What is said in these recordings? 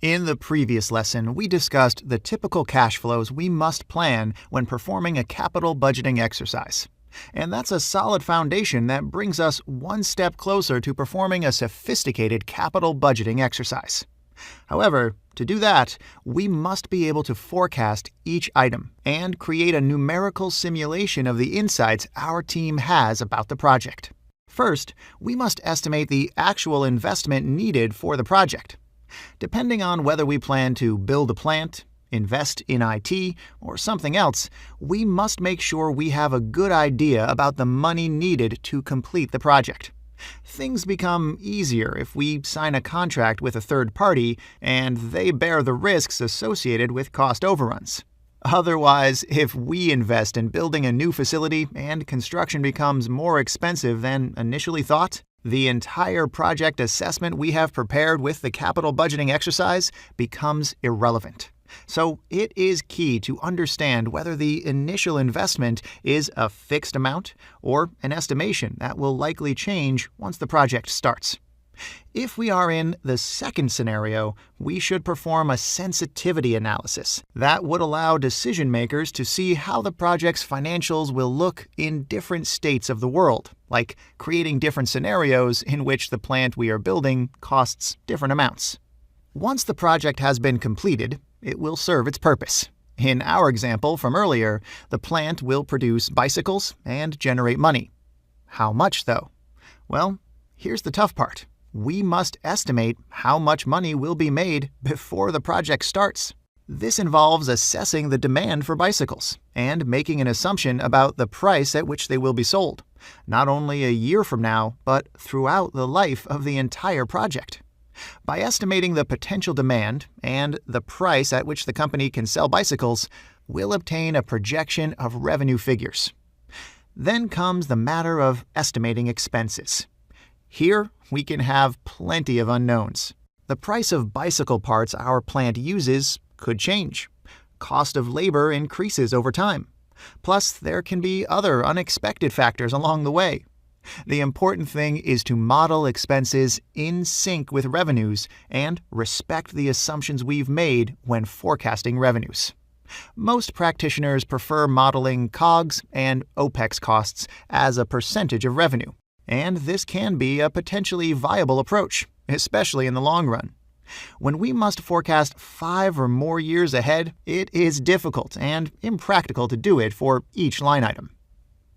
In the previous lesson, we discussed the typical cash flows we must plan when performing a capital budgeting exercise. And that's a solid foundation that brings us one step closer to performing a sophisticated capital budgeting exercise. However, to do that, we must be able to forecast each item and create a numerical simulation of the insights our team has about the project. First, we must estimate the actual investment needed for the project. Depending on whether we plan to build a plant, invest in IT, or something else, we must make sure we have a good idea about the money needed to complete the project. Things become easier if we sign a contract with a third party and they bear the risks associated with cost overruns. Otherwise, if we invest in building a new facility and construction becomes more expensive than initially thought, the entire project assessment we have prepared with the capital budgeting exercise becomes irrelevant. So it is key to understand whether the initial investment is a fixed amount or an estimation that will likely change once the project starts. If we are in the second scenario, we should perform a sensitivity analysis that would allow decision makers to see how the project's financials will look in different states of the world, like creating different scenarios in which the plant we are building costs different amounts. Once the project has been completed, it will serve its purpose. In our example from earlier, the plant will produce bicycles and generate money. How much, though? Well, here's the tough part. We must estimate how much money will be made before the project starts. This involves assessing the demand for bicycles and making an assumption about the price at which they will be sold, not only a year from now, but throughout the life of the entire project. By estimating the potential demand and the price at which the company can sell bicycles, we'll obtain a projection of revenue figures. Then comes the matter of estimating expenses. Here, we can have plenty of unknowns. The price of bicycle parts our plant uses could change. Cost of labor increases over time. Plus, there can be other unexpected factors along the way. The important thing is to model expenses in sync with revenues and respect the assumptions we've made when forecasting revenues. Most practitioners prefer modeling COGS and OPEX costs as a percentage of revenue. And this can be a potentially viable approach, especially in the long run. When we must forecast 5 or more years ahead, it is difficult and impractical to do it for each line item.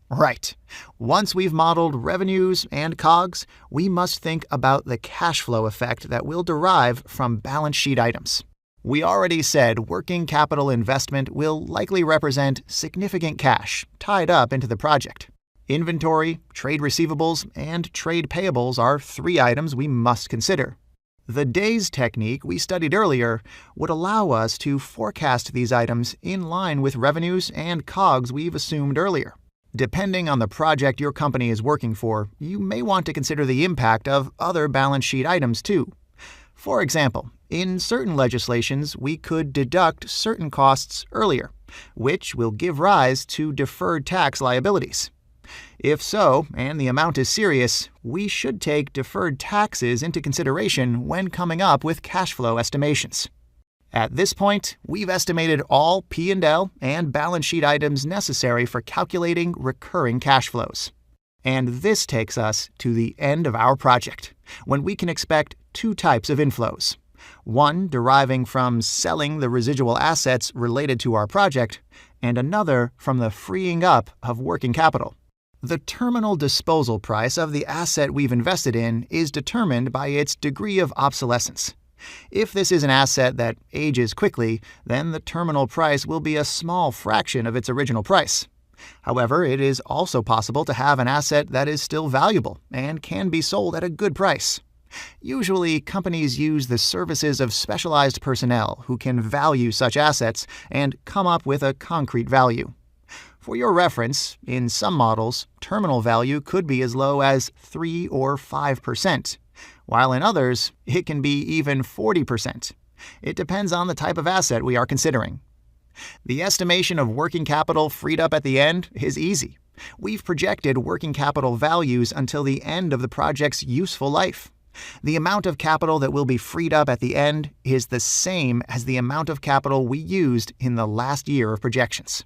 Right. Once we've modeled revenues and COGS, we must think about the cash flow effect that will derive from balance sheet items. We already said working capital investment will likely represent significant cash tied up into the project. Inventory, trade receivables, and trade payables are 3 items we must consider. The days technique we studied earlier would allow us to forecast these items in line with revenues and COGS we've assumed earlier. Depending on the project your company is working for, you may want to consider the impact of other balance sheet items too. For example, in certain legislations, we could deduct certain costs earlier, which will give rise to deferred tax liabilities. If so, and the amount is serious, we should take deferred taxes into consideration when coming up with cash flow estimations. At this point, we've estimated all P&L and balance sheet items necessary for calculating recurring cash flows. And this takes us to the end of our project, when we can expect 2 types of inflows. One deriving from selling the residual assets related to our project, and another from the freeing up of working capital. The terminal disposal price of the asset we've invested in is determined by its degree of obsolescence. If this is an asset that ages quickly, then the terminal price will be a small fraction of its original price. However, it is also possible to have an asset that is still valuable and can be sold at a good price. Usually, companies use the services of specialized personnel who can value such assets and come up with a concrete value. For your reference, in some models, terminal value could be as low as 3 or 5%, while in others, it can be even 40%. It depends on the type of asset we are considering. The estimation of working capital freed up at the end is easy. We've projected working capital values until the end of the project's useful life. The amount of capital that will be freed up at the end is the same as the amount of capital we used in the last year of projections.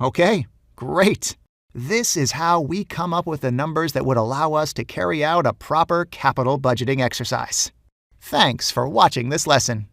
Okay, great! This is how we come up with the numbers that would allow us to carry out a proper capital budgeting exercise. Thanks for watching this lesson.